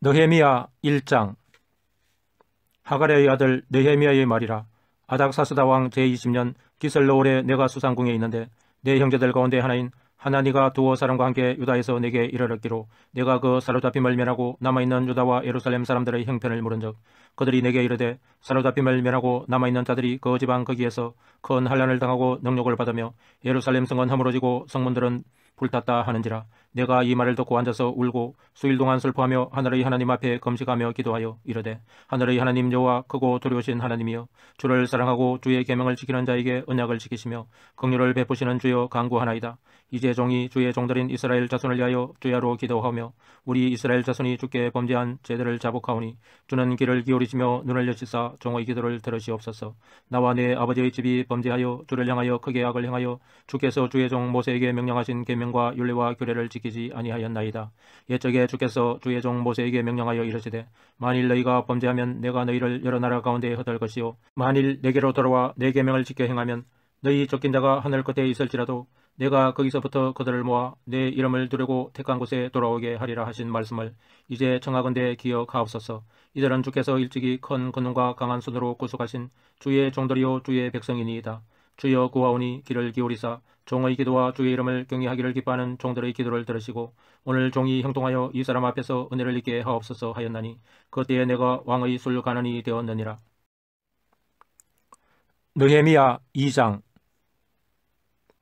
느헤미야 1장. 하갈의 아들 느헤미야의 말이라. 아닥사스다 왕 제20년 기슬로올에 내가 수상궁에 있는데 내 형제들 가운데 하나인 하나니가 두어 사람과 함께 유다에서 내게 이르렀기로 내가 그 사로잡힘을 면하고 남아있는 유다와 예루살렘 사람들의 형편을 물은즉 그들이 내게 이르되 사로잡힘을 면하고 남아있는 자들이 그 지방 거기에서 큰 환난을 당하고 능욕을 받으며 예루살렘 성은 허물어지고 성문들은 불탔다 하는지라. 내가 이 말을 듣고 앉아서 울고 수일 동안 슬퍼하며 하늘의 하나님 앞에 금식하며 기도하여 이르되 하늘의 하나님 여호와 크고 두려우신 하나님이여 주를 사랑하고 주의 계명을 지키는 자에게 언약을 지키시며 긍휼을 베푸시는 주여 간구하나이다. 이제 종이 주의 종들인 이스라엘 자손을 위하여 주야로 기도하며 우리 이스라엘 자손이 주께 범죄한 죄들을 자복하오니 주는 귀를 기울이시며 눈을 여시사 종의 기도를 들으시옵소서. 나와 내 아버지의 집이 범죄하여 주를 향하여 크게 악을 행하여 주께서 주의 종 모세에게 명령하신 계명과 율례와 규례를 지키지 아니하였나이다. 옛적에 주께서 주의 종 모세에게 명령하여 이르시되 만일 너희가 범죄하면 내가 너희를 여러 나라 가운데 흩을 것이요 만일 내게로 돌아와 내 계명을 지켜 행하면 너희 쫓긴 자가 하늘 끝에 있을지라도 내가 거기서부터 그들을 모아 내 이름을 두르고 택한 곳에 돌아오게 하리라 하신 말씀을 이제 청하건대 기억하옵소서. 이들은 주께서 일찍이 큰 권능과 강한 손으로 구속하신 주의 종들이요 주의 백성이니이다. 주여 구하오니 귀를 기울이사 종의 기도와 주의 이름을 경외하기를 기뻐하는 종들의 기도를 들으시고 오늘 종이 형통하여 이 사람 앞에서 은혜를 입게 하옵소서 하였나니 그때에 내가 왕의 술관원이 되었느니라. 느헤미야 2장.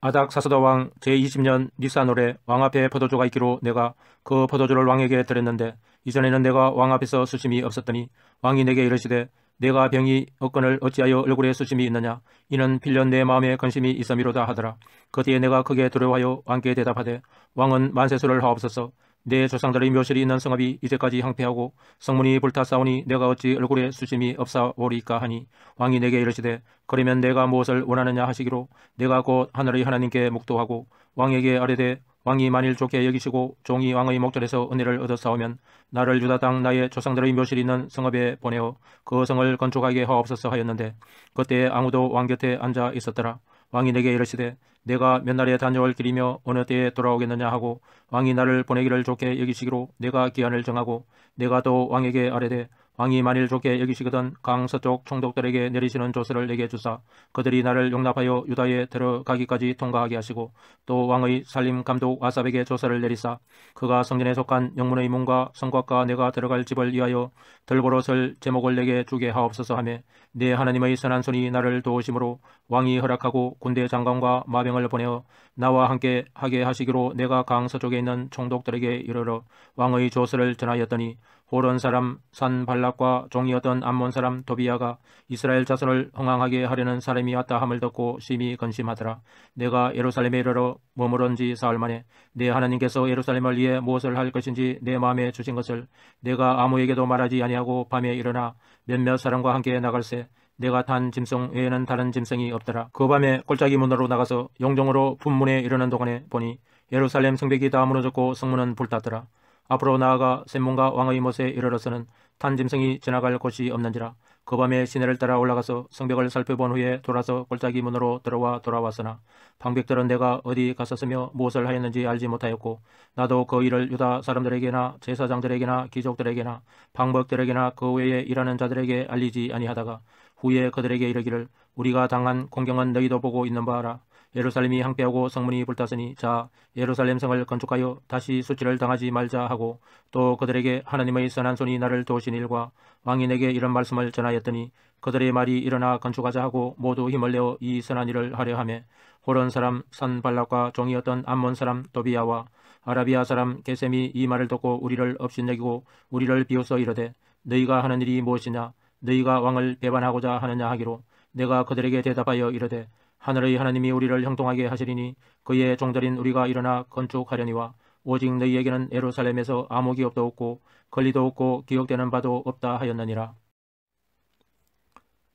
아닥사스다 왕 제20년 니산월에 왕 앞에 포도주가 있기로 내가 그 포도주를 왕에게 드렸는데 이전에는 내가 왕 앞에서 수심이 없었더니 왕이 내게 이르시되 내가 병이 없거늘 어찌하여 얼굴에 수심이 있느냐. 이는 필연 내 마음에 근심이 있음이로다 하더라. 그때에 내가 크게 두려워하여 왕께 대답하되 왕은 만세수를 하옵소서. 내 조상들의 묘실이 있는 성읍이 이제까지 황폐하고 성문이 불타싸우니 내가 어찌 얼굴에 수심이 없사오리까 하니 왕이 내게 이르시되 그러면 내가 무엇을 원하느냐 하시기로 내가 곧 하늘의 하나님께 묵도하고 왕에게 아뢰되 왕이 만일 좋게 여기시고 종이 왕의 목전에서 은혜를 얻어싸우면 나를 유다 땅 나의 조상들의 묘실이 있는 성읍에 보내어 그 성을 건축하게 하옵소서 하였는데 그때 아무도 왕 곁에 앉아 있었더라. 왕이 내게 이르시되 내가 몇 날에 다녀올 길이며 어느 때에 돌아오겠느냐 하고 왕이 나를 보내기를 좋게 여기시기로 내가 기한을 정하고 내가 또 왕에게 아뢰되 왕이 만일 좋게 여기시거든 강 서쪽 총독들에게 내리시는 조서를 내게 주사 그들이 나를 용납하여 유다에 들어가기까지 통과하게 하시고 또 왕의 살림 감독 아삽에게 조서를 내리사 그가 성전에 속한 영문의 문과 성곽과 내가 들어갈 집을 위하여 들보로 설 제목을 내게 주게 하옵소서 하며 내 하나님의 선한 손이 나를 도우심으로 왕이 허락하고 군대 장관과 마병을 보내어 나와 함께 하게 하시기로 내가 강 서쪽에 있는 총독들에게 이르러 왕의 조서를 전하였더니 호론 사람 산발락과 종이었던 암몬 사람 도비야가 이스라엘 자손을 흥황하게 하려는 사람이 왔다 함을 듣고 심히 근심하더라. 내가 예루살렘에 이르러 머무른 지 사흘 만에 내 하나님께서 예루살렘을 위해 무엇을 할 것인지 내 마음에 주신 것을 내가 아무에게도 말하지 아니하고 밤에 일어나 몇몇 사람과 함께 나갈새 내가 탄 짐승 외에는 다른 짐승이 없더라. 그 밤에 골짜기 문으로 나가서 용종으로 분문에 이르는 동안에 보니 예루살렘 성벽이 다 무너졌고 성문은 불탔더라. 앞으로 나아가 샘문과 왕의 못에 이르러서는 탄 짐승이 지나갈 곳이 없는지라. 그 밤에 시내를 따라 올라가서 성벽을 살펴본 후에 돌아서 골짜기 문으로 돌아왔으나 방백들은 내가 어디 갔었으며 무엇을 하였는지 알지 못하였고 나도 그 일을 유다 사람들에게나 제사장들에게나 귀족들에게나 방백들에게나 그 외에 일하는 자들에게 알리지 아니하다가 후에 그들에게 이르기를 우리가 당한 공경은 너희도 보고 있는 바라. 예루살렘이 황폐하고 성문이 불탔으니 자 예루살렘 성을 건축하여 다시 수치를 당하지 말자 하고 또 그들에게 하나님의 선한 손이 나를 도우신 일과 왕이 내게 이런 말씀을 전하였더니 그들의 말이 일어나 건축하자 하고 모두 힘을 내어 이 선한 일을 하려 하며 호론 사람 산발락과 종이었던 암몬 사람 도비야와 아라비아 사람 게셈이 이 말을 듣고 우리를 업신여기고 우리를 비웃어 이르되 너희가 하는 일이 무엇이냐 너희가 왕을 배반하고자 하느냐 하기로 내가 그들에게 대답하여 이르되 하늘의 하나님이 우리를 형통하게 하시리니 그의 종들인 우리가 일어나 건축하려니와 오직 너희에게는 예루살렘에서 아무 기업도 없고 권리도 없고 기억되는 바도 없다 하였느니라.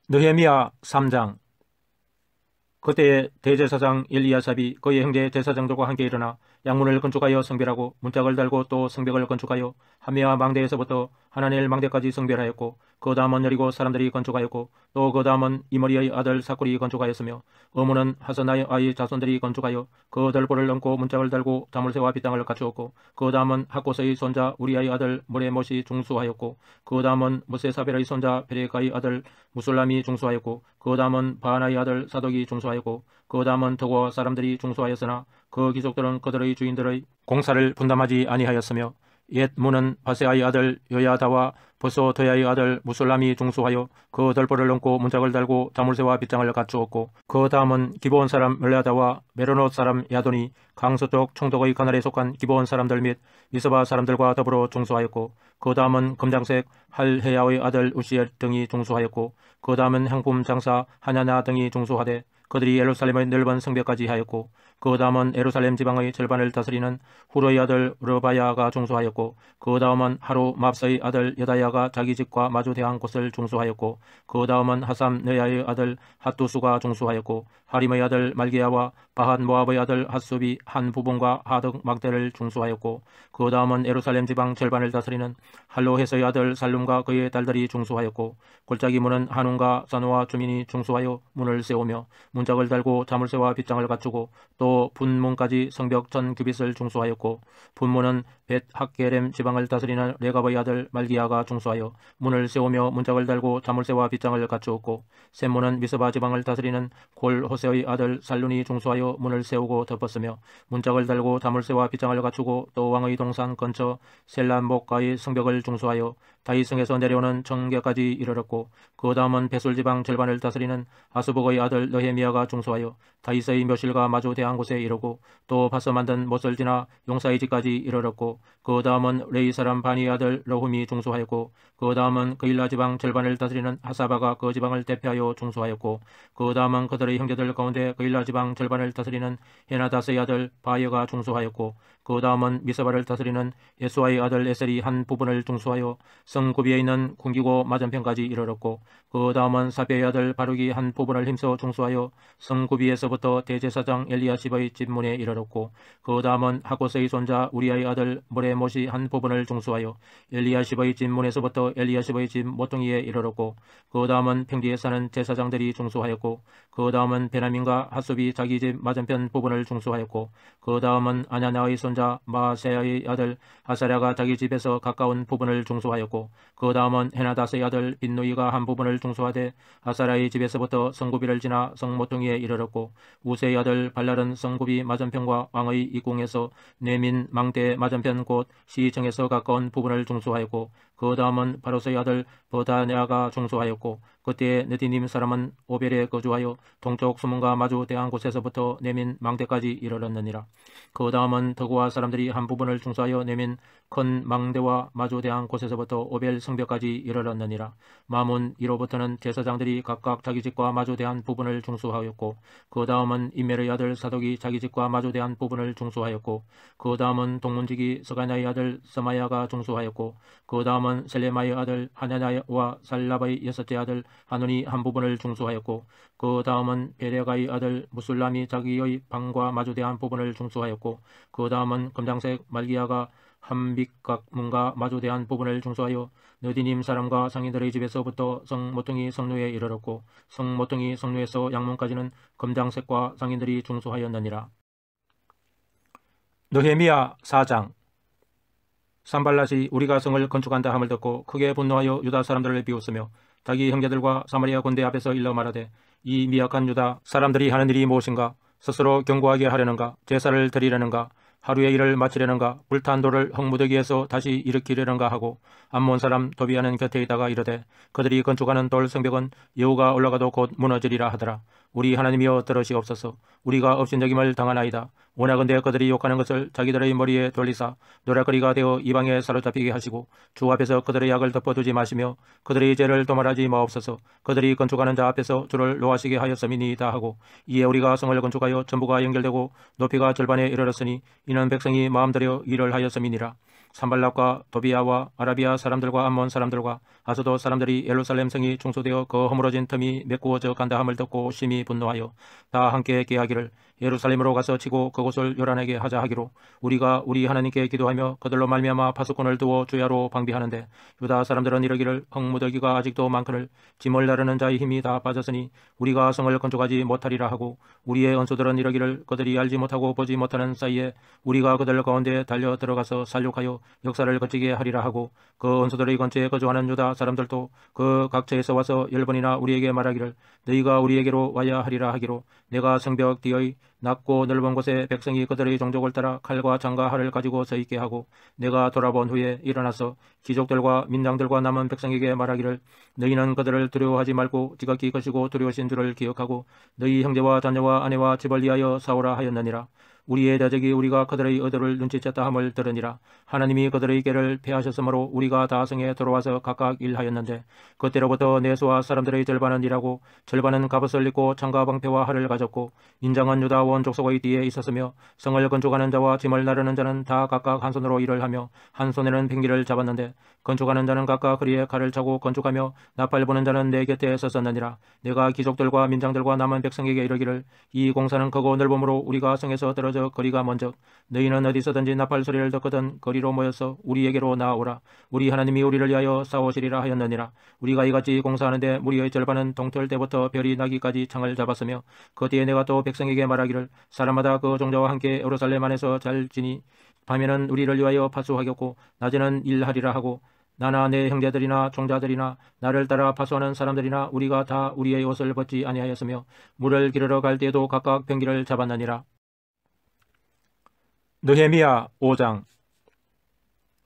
느헤미야 3장. 그때에 대제사장 엘리야삽이 그의 형제 제사장들과 함께 일어나 양문을 건축하여 성별하고 문짝을 달고 또 성벽을 건축하여 하메아 망대에서부터 하나넬 망대까지 성별하였고 그 다음은 여리고 사람들이 건축하였고 또 그 다음은 이머리의 아들 사쿨이 건축하였으며 어문은 하선나의 아이 자손들이 건축하여 그 덜보를 얹고 문짝을 달고 자물쇠와 빗장을 갖추었고 그 다음은 학고스의 손자 우리아의 아들 모레못이 중수하였고 그 다음은 무세사벨의 손자 베레가의 아들 무술람이 중수하였고 그 다음은 바하나의 아들 사독이 중수하였고 그 다음은 더고 사람들이 중수하였으나 그 귀족들은 그들의 주인들의 공사를 분담하지 아니하였으며 옛 문은 바세아의 아들 요야다와 보소토야의 아들 무술람이 중수하여 그 덜보를 얹고 문짝을 달고 자물쇠와 빗장을 갖추었고 그 다음은 기브온 사람 멜라다와 메로노 사람 야돈이 강서쪽 총독의 관할에 속한 기브온 사람들 및 미스바 사람들과 더불어 중수하였고 그 다음은 금장색 할헤야의 아들 우시엘 등이 중수하였고 그 다음은 향품 장사 하냐냐 등이 중수하되 그들이 예루살렘의 넓은 성벽까지 하였고 그 다음은 예루살렘 지방의 절반을 다스리는 후로의 아들 르바야가 중수하였고 그 다음은 하루 맙사의 아들 여다야가 자기 집과 마주 대한 곳을 중수하였고 그 다음은 하삼 느야의 아들 핫두수가 중수하였고 하림의 아들 말기야와 바핫 모압의 아들 핫수비 한 부분과 하득 막대를 중수하였고 그 다음은 예루살렘 지방 절반을 다스리는 할로헤스의 아들 살룸과 그의 딸들이 중수하였고 골짜기 문은 한운과 사노와 주민이 중수하여 문을 세우며 문짝을 달고 자물쇠와 빗장을 갖추고 또 분문까지 성벽 전 규빗을 중수하였고 분문은 벳 학게렘 지방을 다스리는 레갑의 아들 말기야가 중수하여 문을 세우며 문짝을 달고 자물쇠와 빗장을 갖추었고 샘문은 미스바 지방을 다스리는 골 호세의 아들 살룬이 중수하여 문을 세우고 덮었으며 문짝을 달고 자물쇠와 빗장을 갖추고 또 왕의 동산 근처 셀란목가의 성벽을 중수하여 다윗성에서 내려오는 정계까지 이르렀고 그 다음은 베술 지방 절반을 다스리는 아스복의 아들 느헤미야가 중수하여 다윗의 묘실과 마주 대한 곳에 이르고 또 밭서 만든 못을 지나 용사의 집까지 이르렀고 그 다음은 레이 사람 바니의 아들 러훔이 중수하였고 그 다음은 그일라 지방 절반을 다스리는 하사바가 그 지방을 대표하여 중수하였고 그 다음은 그들의 형제들 가운데 그일라 지방 절반을 다스리는 헤나다스의 아들 바이어가 중수하였고 그 다음은 미스바를 다스리는 예수아의 아들 에셀이 한 부분을 중수하여 성구비에 있는 궁기고 맞은편까지 이르렀고 그 다음은 사베의 아들 바룩이 한 부분을 힘써 중수하여 성구비에서부터 대제사장 엘리야십의 집문에 이르렀고 그 다음은 하고스의 손자 우리아의 아들 모레못이 한 부분을 중수하여 엘리야십의 집문에서부터 엘리야십의 집 모퉁이에 이르렀고 그 다음은 평지에 사는 제사장들이 중수하였고 그 다음은 베냐민과 핫수비 자기 집 맞은편 부분을 중수하였고 그 다음은 아냐냐의 손자 마세야의 아들 아사랴가 자기 집에서 가까운 부분을 중수하였고 그 다음은 헤나다스의 아들 빈누이가 한 부분을 중수하되 아사랴의 집에서부터 성구비를 지나 성모퉁이에 이르렀고 우세의 아들 발랄은 성구비 맞은편과 왕의 입궁에서 네민 망대 맞은편 곧 시청에서 가까운 부분을 중수하였고 그 다음은 바로스의 아들 버다냐가 중수하였고 그때에 느디님 사람은 오벨에 거주하여 동쪽 수문과 마주 대한 곳에서부터 네민 망대까지 이르렀느니라. 그 다음은 더구와 사람들이 한 부분을 중수하여 네민 큰 망대와 마주 대한 곳에서부터 오벨 성벽까지 이르렀느니라. 마문 이로부터는 제사장들이 각각 자기 집과 마주 대한 부분을 중수하였고 그 다음은 임멜의 아들 사독이 자기 집과 마주 대한 부분을 중수하였고 그 다음은 동문지기 스가냐의 아들 스마야가 중수하였고 그 다음은 셀레마의 아들 하냐냐와 살라바의 여섯째 아들 하눈이 한 부분을 중수하였고 그 다음은 베레가의 아들 무술람이 자기의 방과 마주대한 부분을 중수하였고 그 다음은 검장색 말기야가 한빛각문과 마주대한 부분을 중수하여 느디님 사람과 상인들의 집에서부터 성모퉁이 성루에 이르렀고 성모퉁이 성루에서 양문까지는 검장색과 상인들이 중수하였느니라. 느헤미야 4장. 산발랏이 우리가 성을 건축한다 함을 듣고 크게 분노하여 유다 사람들을 비웃으며 자기 형제들과 사마리아 군대 앞에서 일러 말하되 이 미약한 유다 사람들이 하는 일이 무엇인가? 스스로 견고하게 하려는가? 제사를 드리려는가? 하루의 일을 마치려는가? 불탄 돌을 흙무더기에서 다시 일으키려는가 하고 암몬 사람 도비아는 곁에 있다가 이르되 그들이 건축하는 돌 성벽은 여호가 올라가도 곧 무너지리라 하더라. 우리 하나님이여 들으시옵소서. 우리가 업신여김을 당하나이다. 원하건대 그들이 욕하는 것을 자기들의 머리에 돌리사 노략거리가 되어 이방에 사로잡히게 하시고 주 앞에서 그들의 약을 덮어두지 마시며 그들의 죄를 도말하지 마옵소서. 그들이 건축하는 자 앞에서 주를 노하시게 하였음이니이다 하고 이에 우리가 성을 건축하여 전부가 연결되고 높이가 절반에 이르렀으니 이는 백성이 마음들여 일을 하였음이니라. 산발락과 도비아와 아라비아 사람들과 암몬 사람들과 아스돗 사람들이 예루살렘 성이 중수되어 그 허물어진 틈이 메꾸어져 간다 함을 듣고 심히 분노하여 다 함께 계하기를 예루살렘으로 가서 치고 그곳을 요란하게 하자 하기로 우리가 우리 하나님께 기도하며 그들로 말미암아 파수꾼을 두어 주야로 방비하는데 유다 사람들은 이르기를 흙무더기가 아직도 많거늘 짐을 나르는 자의 힘이 다 빠졌으니 우리가 성을 건축하지 못하리라 하고 우리의 원수들은 이르기를 그들이 알지 못하고 보지 못하는 사이에 우리가 그들 가운데 달려 들어가서 살육하여 역사를 거치게 하리라 하고 그 원수들의 근처에 거주하는 유다 사람들도 그 각처에서 와서 10번이나 우리에게 말하기를 너희가 우리에게로 와야 하리라 하기로 내가 성벽 뒤의 낮고 넓은 곳에 백성이 그들의 종족을 따라 칼과 창과 활을 가지고 서 있게 하고 내가 돌아본 후에 일어나서 귀족들과 민장들과 남은 백성에게 말하기를 너희는 그들을 두려워하지 말고 지극히 거시고 두려우신 줄을 기억하고 너희 형제와 자녀와 아내와 집을 위하여 싸우라 하였느니라. 우리의 대적이 우리가 그들의 의도를 눈치챘다 함을 들으니라. 하나님이 그들의 꾀를 패하셨으므로 우리가 다 성에 들어와서 각각 일하였는데 그때로부터 내수와 사람들의 절반은 일하고 절반은 갑옷을 입고 창과 방패와 활을 가졌고 인장은 유다 온 족속의 뒤에 있었으며 성을 건축하는 자와 짐을 나르는 자는 다 각각 한 손으로 일을 하며 한 손에는 팽기를 잡았는데 건축하는 자는 각각 허리에 칼을 차고 건축하며 나팔 부는 자는 내 곁에 섰었느니라. 내가 귀족들과 민장들과 남은 백성에게 이르기를 이 공사는 크고 넓음으로 우리가 성에서 떨어져 거리가 먼저 너희는 어디서든지 나팔 소리를 듣거든 거리로 모여서 우리에게로 나아오라. 우리 하나님이 우리를 위하여 싸우시리라 하였느니라. 우리가 이같이 공사하는데 무리의 절반은 동틀 때부터 별이 나기까지 창을 잡았으며 그 뒤에 내가 또 백성에게 말하기를 사람마다 그 종자와 함께 예루살렘 안에서 잘 지니 밤에는 우리를 위하여 파수하겠고 낮에는 일하리라 하고 나나 내 형제들이나 종자들이나 나를 따라 파수하는 사람들이나 우리가 다 우리의 옷을 벗지 아니하였으며 물을 기르러 갈 때에도 각각 병기를 잡았느니라. 느헤미야 5장.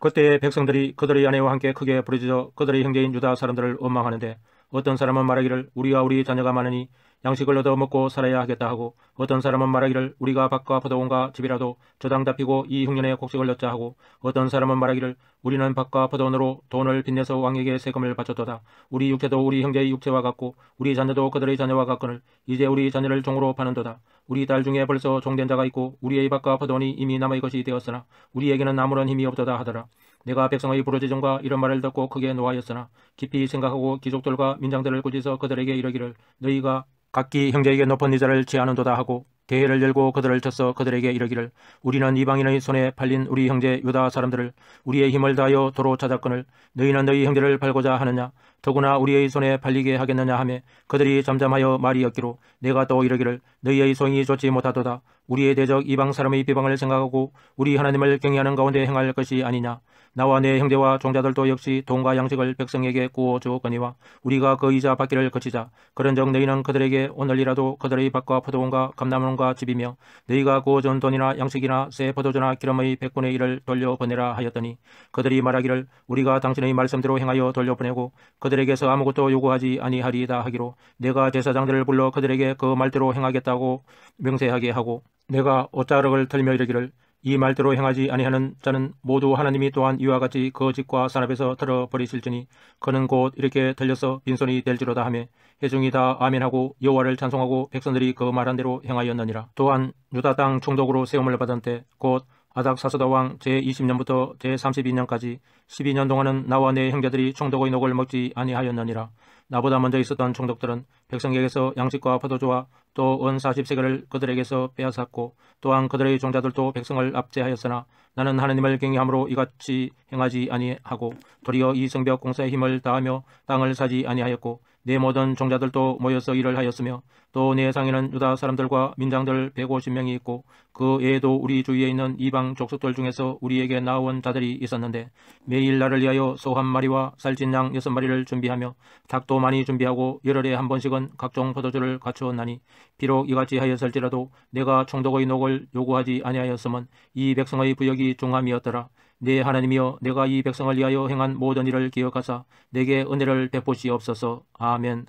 그때 백성들이 그들의 아내와 함께 크게 부르짖어 그들의 형제인 유다 사람들을 원망하는데 어떤 사람은 말하기를 우리와 우리 자녀가 많으니 양식을 얻어 먹고 살아야 하겠다 하고 어떤 사람은 말하기를 우리가 밭과 포도원과 집이라도 저당 잡히고 이 흉년에 곡식을 얻자 하고 어떤 사람은 말하기를 우리는 밭과 포도원으로 돈을 빚내서 왕에게 세금을 바쳤도다. 우리 육체도 우리 형제의 육체와 같고 우리 자녀도 그들의 자녀와 같거늘 이제 우리 자녀를 종으로 파는도다. 우리 딸 중에 벌써 종된 자가 있고 우리의 밭과 포도원이 이미 남의 것이 되었으나 우리에게는 아무런 힘이 없도다 하더라. 내가 백성의 부르짖음과 이런 말을 듣고 크게 노하였으나 깊이 생각하고 귀족들과 민장들을 꾸짖어 그들에게 이르기를 너희가 각기 형제에게 높은 이자를 취하는도다 하고 대회를 열고 그들을 쳐서 그들에게 이르기를 우리는 이방인의 손에 팔린 우리 형제 유다 사람들을 우리의 힘을 다하여 도로 찾았거늘 너희는 너희 형제를 팔고자 하느냐 더구나 우리의 손에 팔리게 하겠느냐 하며 그들이 잠잠하여 말이 없기로 내가 또 이르기를 너희의 소행이 좋지 못하도다. 우리의 대적 이방 사람의 비방을 생각하고 우리 하나님을 경외하는 가운데 행할 것이 아니냐. 나와 내 형제와 종자들도 역시 돈과 양식을 백성에게 구워 주었거니와 우리가 그 이자 받기를 거치자. 그런즉 너희는 그들에게 오늘이라도 그들의 밭과 포도원과 감람원과 집이며 너희가 구워준 돈이나 양식이나 새 포도주나 기름의 100분의 1을 돌려보내라 하였더니 그들이 말하기를 우리가 당신의 말씀대로 행하여 돌려보내고 그들에게서 아무것도 요구하지 아니하리이다 하기로 내가 제사장들을 불러 그들에게 그 말대로 행하겠다고 명세하게 하고 내가 옷자락을 털며 이르기를 이 말대로 행하지 아니하는 자는 모두 하나님이 또한 이와 같이 그 집과 산업에서 털어버리실지니 그는 곧 이렇게 들려서 빈손이 될지로다 하며 회중이 다 아멘하고 여호와를 찬송하고 백성들이 그 말한 대로 행하였느니라. 또한 유다 땅 총독으로 세움을 받은 때 곧 아닥사스다 왕 제20년부터 제32년까지 12년 동안은 나와 내 형제들이 총독의 녹을 먹지 아니하였느니라. 나보다 먼저 있었던 총독들은 백성에게서 양식과 포도주와 또 은 40세겔을 그들에게서 빼앗았고 또한 그들의 종자들도 백성을 압제하였으나 나는 하나님을 경외함으로 이같이 행하지 아니하고 도리어 이 성벽 공사에 힘을 다하며 땅을 사지 아니하였고 내 모든 종자들도 모여서 일을 하였으며 또 내 상에는 유다 사람들과 민장들 150명이 있고 그 외에도 우리 주위에 있는 이방 족속들 중에서 우리에게 나온 자들이 있었는데 매일 나를 위하여 소 한 마리와 살찐 양 6마리를 준비하며 닭도 많이 준비하고 열흘에 한 번씩은 각종 포도주를 갖추었나니 비록 이같이 하였을지라도 내가 총독의 녹을 요구하지 아니하였으면 이 백성의 부역이 중함이었더라. 내 하나님이여 내가 이 백성을 위하여 행한 모든 일을 기억하사 내게 은혜를 베푸시옵소서. 아멘.